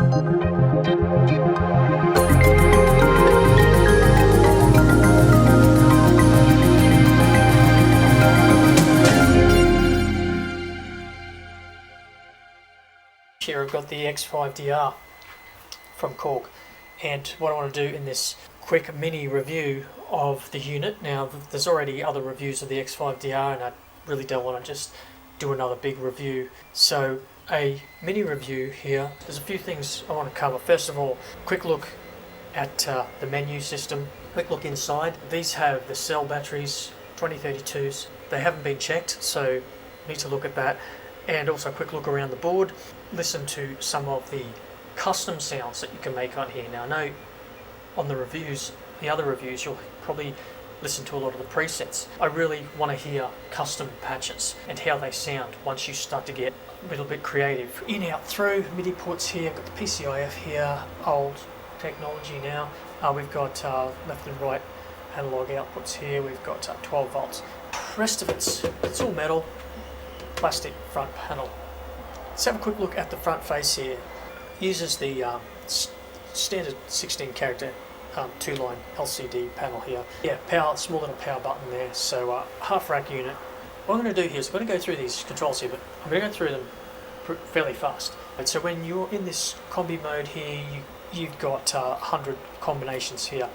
Here I've got the X5DR from Korg, and what I want to do in this quick mini review of the unit. Now there's already other reviews of the X5DR and I really don't want to just do another big review, so a mini review here. There's a few things I want to cover. First of all, quick look at the menu system, quick look inside. These have the cell batteries, 2032s. They haven't been checked, so need to look at that. And also a quick look around the board. Listen to some of the custom sounds that you can make on here. Now I know on the reviews, the other reviews, you'll probably listen to a lot of the presets. I really want to hear custom patches and how they sound once you start to get a little bit creative. In, out, through, MIDI ports here, got the PCIF here, old technology now. We've got left and right analog outputs here, we've got 12 volts. Rest of it's all metal, plastic front panel. Let's have a quick look at the front face here. Uses the standard 16 character 2-line LCD panel here. Yeah, power, small little power button there. So half rack unit. What I'm going to do here is I'm going to go through these controls here, but I'm going to go through them fairly fast. And so when you're in this combi mode here, you've got 100 combinations here.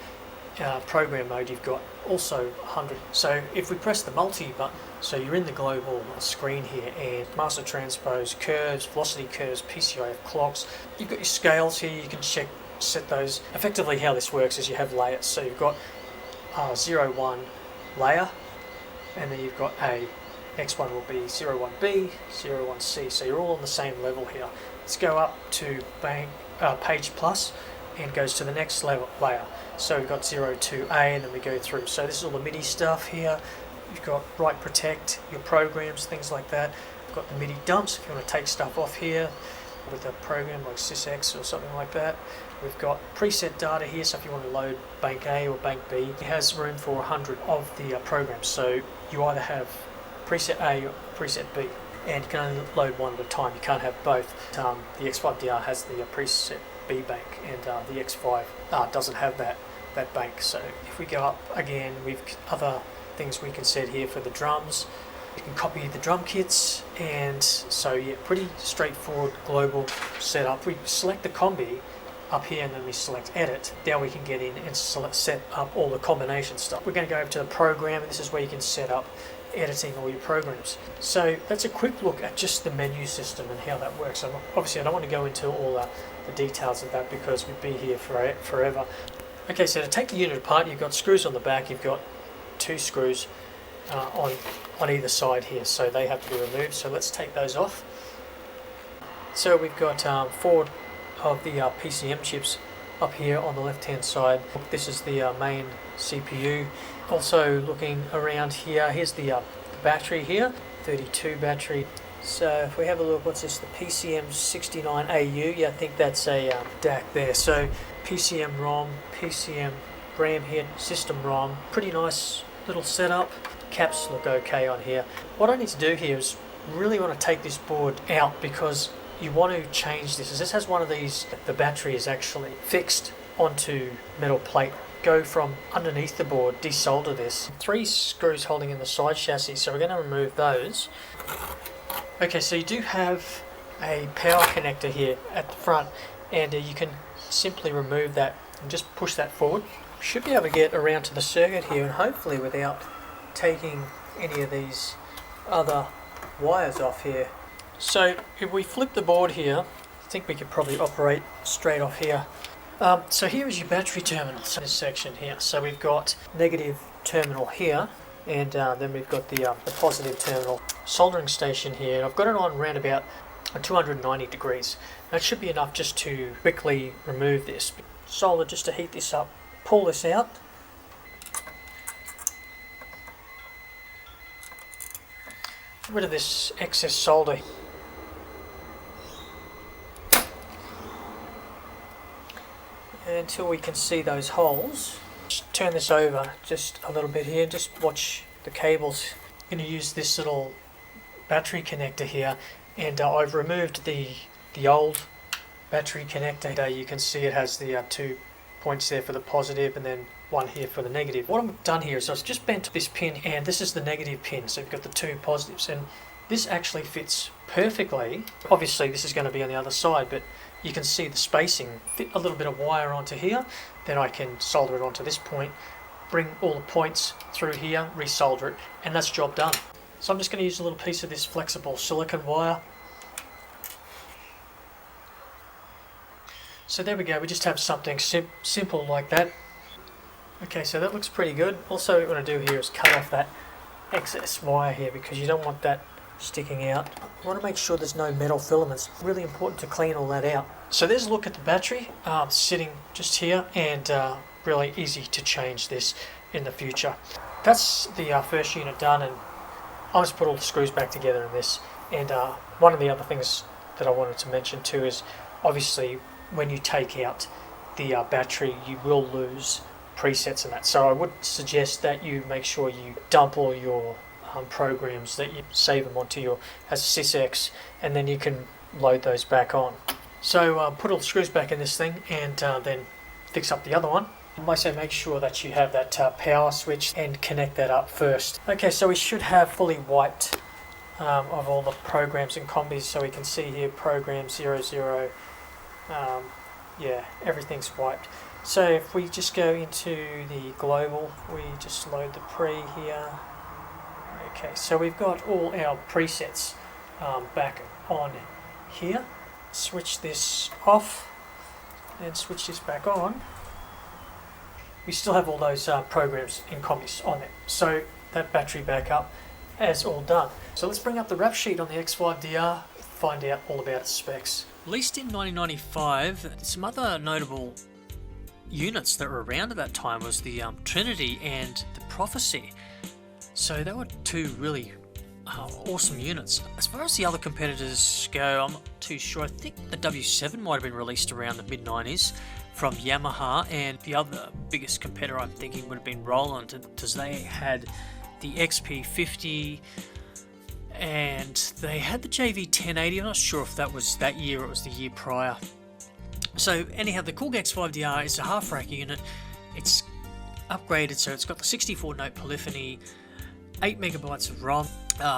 Program mode, you've got also 100. So if we press the multi button, so you're in the global screen here, and master transpose, curves, velocity curves, PCIF clocks. You've got your scales here, you can set those. Effectively how this works is you have layers. So you've got 0, 1 layer, and then you've got a next one will be 01B, 01C. So you're all on the same level here. Let's go up to page plus, and goes to the next layer. So we've got 02A, and then we go through. So this is all the MIDI stuff here. You've got write protect, your programs, things like that. We've got the MIDI dumps if you want to take stuff off here with a program like SysX or something like that. We've got preset data here, so if you want to load bank A or bank B, it has room for 100 of the programs. So you either have preset A or preset B, and you can only load one at a time. You can't have both. The X5DR has the preset B bank, and the X5 doesn't have that bank. So if we go up again, we've other things we can set here for the drums. You can copy the drum kits, and so yeah, pretty straightforward global setup. We select the combi up here, and then we select edit. Now we can get in and set up all the combination stuff. We're going to go over to the program, and this is where you can set up editing all your programs. So that's a quick look at just the menu system and how that works. Obviously I don't want to go into all the details of that because we'd be here forever. Okay, so to take the unit apart, you've got screws on the back, you've got 2 screws on either side here, so they have to be removed. So let's take those off. So we've got 4 of the PCM chips up here on the left hand side. This is the main CPU. Also looking around here, here's the battery here, 32 battery. So if we have a look, what's this, the PCM 69AU? Yeah, I think that's a DAC there. So PCM ROM, PCM RAM here, system ROM. Pretty nice little setup. Caps look okay on here. What I need to do here is really want to take this board out because you want to change this. This has one of these, the battery is actually fixed onto metal plate. Go from underneath the board, desolder this. 3 screws holding in the side chassis, so we're going to remove those. Okay, so you do have a power connector here at the front, and you can simply remove that and just push that forward. Should be able to get around to the circuit here, and hopefully without taking any of these other wires off here. So if we flip the board here, I think we could probably operate straight off here. So here is your battery terminal, so this section here. So we've got negative terminal here, and then we've got the positive terminal. Soldering station here, and I've got it on around about 290 degrees. That should be enough just to quickly remove this. Solder just to heat this up. Pull this out. Get rid of this excess solder. Until we can see those holes. Just turn this over just a little bit here, just watch the cables. I'm going to use this little battery connector here, and I've removed the old battery connector. You can see it has the 2 points there for the positive and then one here for the negative. What I've done here is I've just bent this pin, and this is the negative pin, so you've got the 2 positives, and this actually fits perfectly. Obviously this is going to be on the other side, but you can see the spacing. Fit a little bit of wire onto here, then I can solder it onto this point, bring all the points through here, resolder it, and that's job done. So I'm just going to use a little piece of this flexible silicone wire. So there we go, we just have something simple like that. Okay, so that looks pretty good. Also what we want to do here is cut off that excess wire here, because you don't want that sticking out. You want to make sure there's no metal filaments. Really important to clean all that out. So there's a look at the battery sitting just here, and really easy to change this in the future. That's the first unit done, and I'll just put all the screws back together in this. And one of the other things that I wanted to mention too is, obviously when you take out the battery, you will lose presets and that. So I would suggest that you make sure you dump all your programs, that you save them onto your as a sysx, and then you can load those back on. So put all the screws back in this thing, and then fix up the other one. Also make sure that you have that power switch and connect that up first. Okay, so we should have fully wiped of all the programs and combis, so we can see here program 00. Yeah, everything's wiped. So if we just go into the global, we just load the pre here. Okay, so we've got all our presets back on here. Switch this off and switch this back on. We still have all those programs and combis on it. So that battery backup is all done. So let's bring up the rap sheet on the X5DR, find out all about its specs. Released in 1995, some other notable units that were around at that time was the Trinity and the Prophecy. So they were 2 really awesome units. As far as the other competitors go, I'm not too sure. I think the W7 might have been released around the mid-90s from Yamaha, and the other biggest competitor I'm thinking would have been Roland, because they had the XP50 and they had the JV1080. I'm not sure if that was that year or it was the year prior. So anyhow, the Korg X5DR is a half rack unit. It's upgraded, so it's got the 64 note polyphony, 8 megabytes of ROM.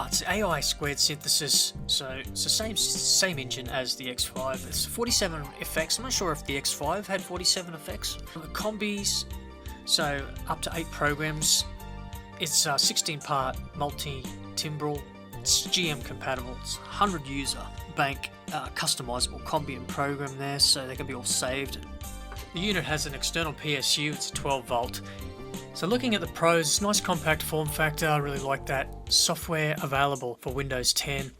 It's AI squared synthesis, so it's the same engine as the X5. It's 47 effects. I'm not sure if the X5 had 47 effects. The combis, so up to 8 programs. It's 16-part multi-timbral. It's GM compatible. It's 100 user bank customizable combi and program there, so they can be all saved. The unit has an external PSU. It's 12 volt. So looking at the pros, it's nice compact form factor. I really like that. Software available for Windows 10.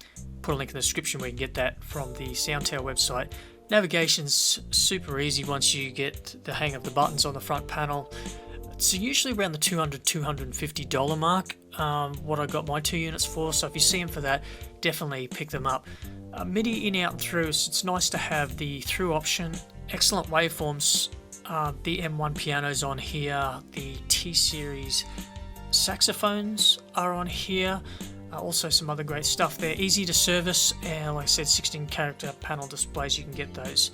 Put a link in the description where you can get that from the Soundtail website. Navigation's super easy once you get the hang of the buttons on the front panel. It's usually around the $200-$250 mark, what I got my 2 units for, so if you see them for that, definitely pick them up. MIDI in, out and through, so it's nice to have the through option. Excellent waveforms. The M1 piano's on here, the T-Series saxophones are on here, also some other great stuff there. Easy to service, and like I said, 16 character panel displays, you can get those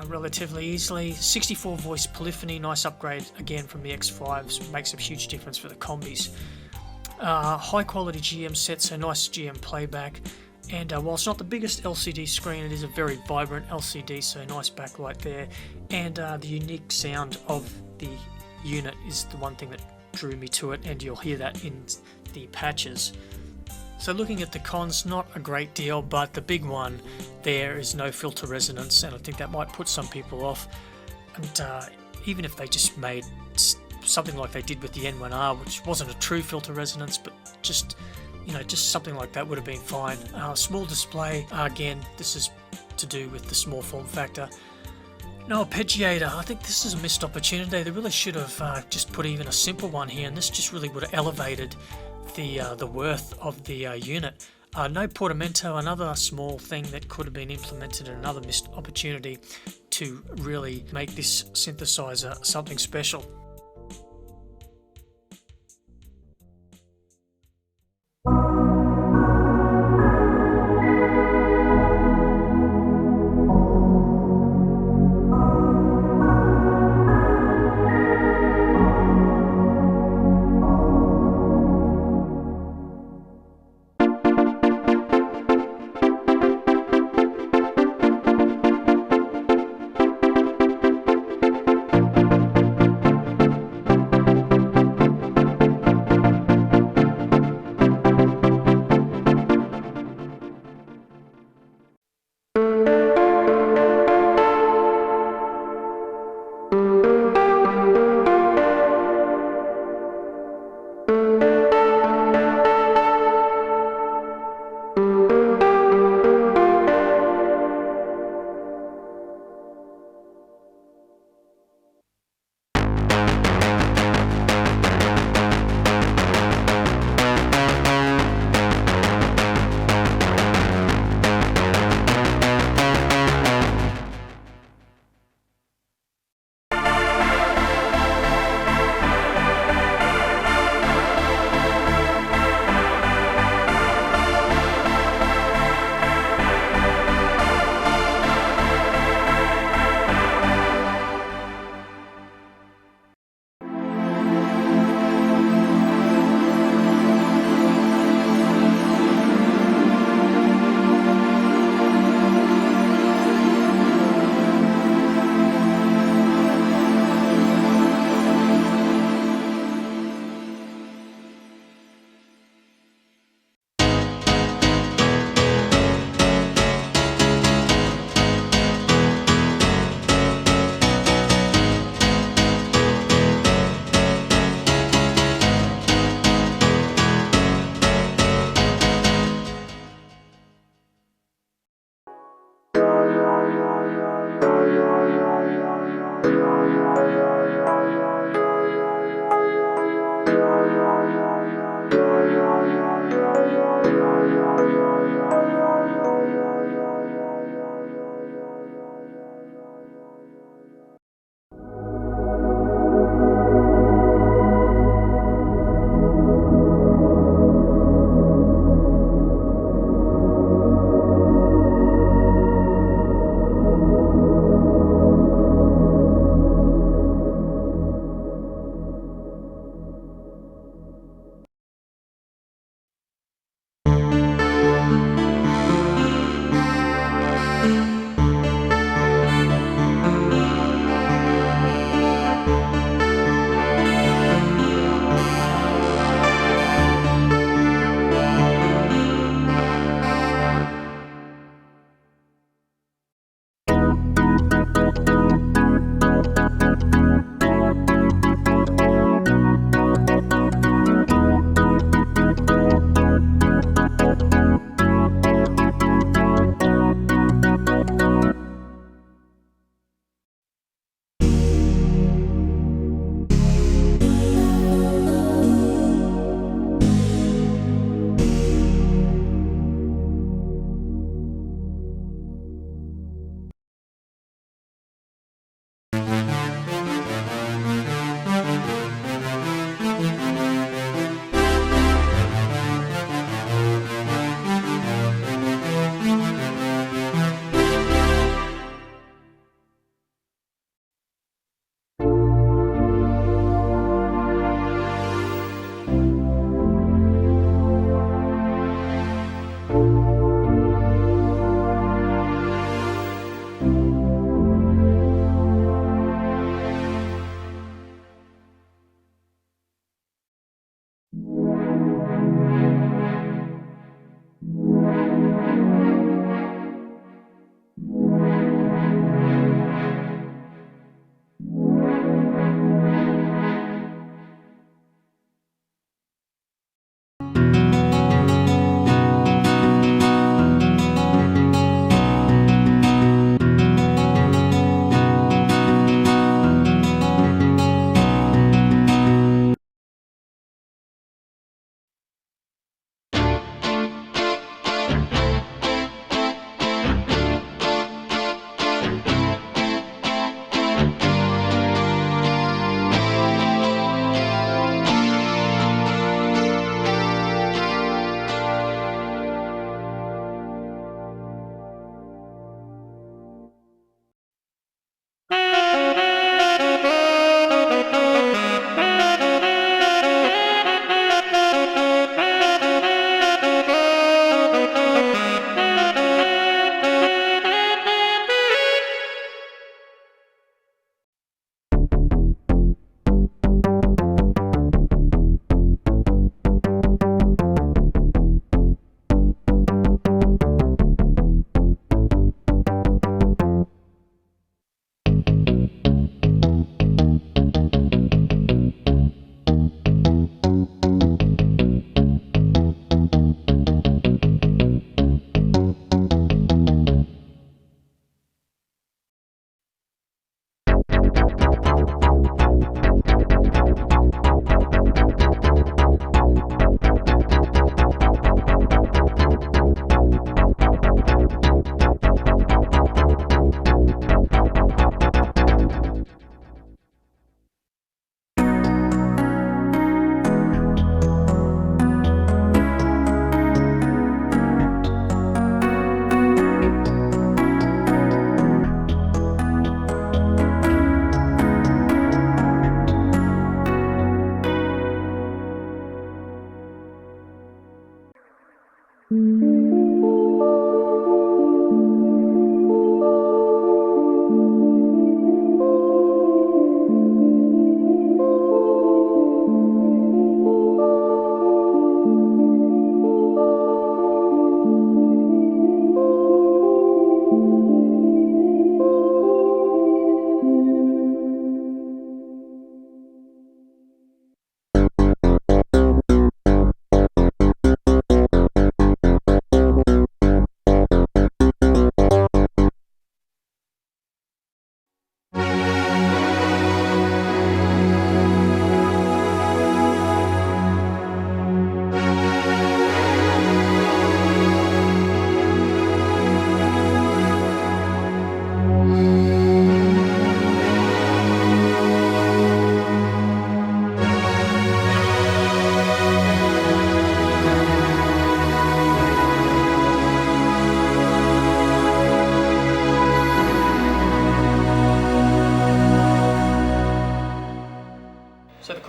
relatively easily. 64 voice polyphony, nice upgrade again from the X5s, makes a huge difference for the combis. High quality GM set, so nice GM playback. And while it's not the biggest LCD screen, it is a very vibrant LCD, so nice backlight there. And the unique sound of the unit is the one thing that drew me to it, and you'll hear that in the patches. So looking at the cons, not a great deal, but the big one there is no filter resonance, and I think that might put some people off. And even if they just made something like they did with the N1R, which wasn't a true filter resonance, but just something like that would have been fine. Small display, again, this is to do with the small form factor. No arpeggiator, I think this is a missed opportunity. They really should have just put even a simple one here, and this just really would have elevated the worth of the unit. No portamento, another small thing that could have been implemented, and another missed opportunity to really make this synthesizer something special.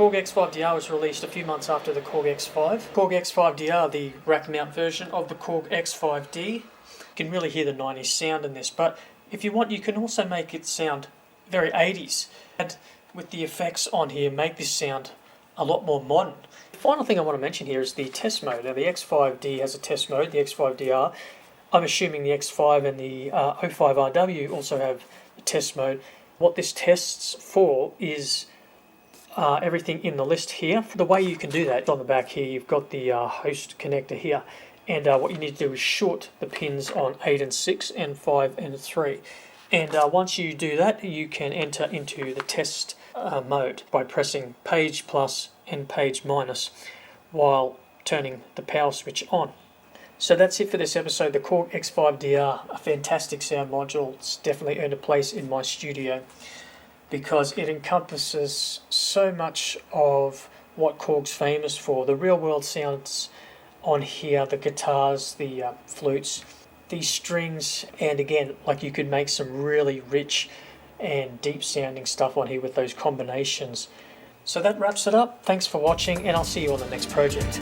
Korg X5DR was released a few months after the Korg X5. Korg X5DR, the rack mount version of the Korg X5D. You can really hear the 90s sound in this, but if you want, you can also make it sound very 80s. And with the effects on here, make this sound a lot more modern. The final thing I want to mention here is the test mode. Now the X5D has a test mode, the X5DR. I'm assuming the X5 and the 05RW also have a test mode. What this tests for is everything in the list here. The way you can do that, on the back here you've got the host connector here, and what you need to do is short the pins on 8 and 6 and 5 and 3. And once you do that, you can enter into the test mode by pressing page plus and page minus while turning the power switch on. So that's it for this episode. The Korg X5DR, a fantastic sound module. It's definitely earned a place in my studio because it encompasses so much of what Korg's famous for. The real world sounds on here, the guitars, the flutes, these strings, and again, like you could make some really rich and deep sounding stuff on here with those combinations. So that wraps it up. Thanks for watching, and I'll see you on the next project.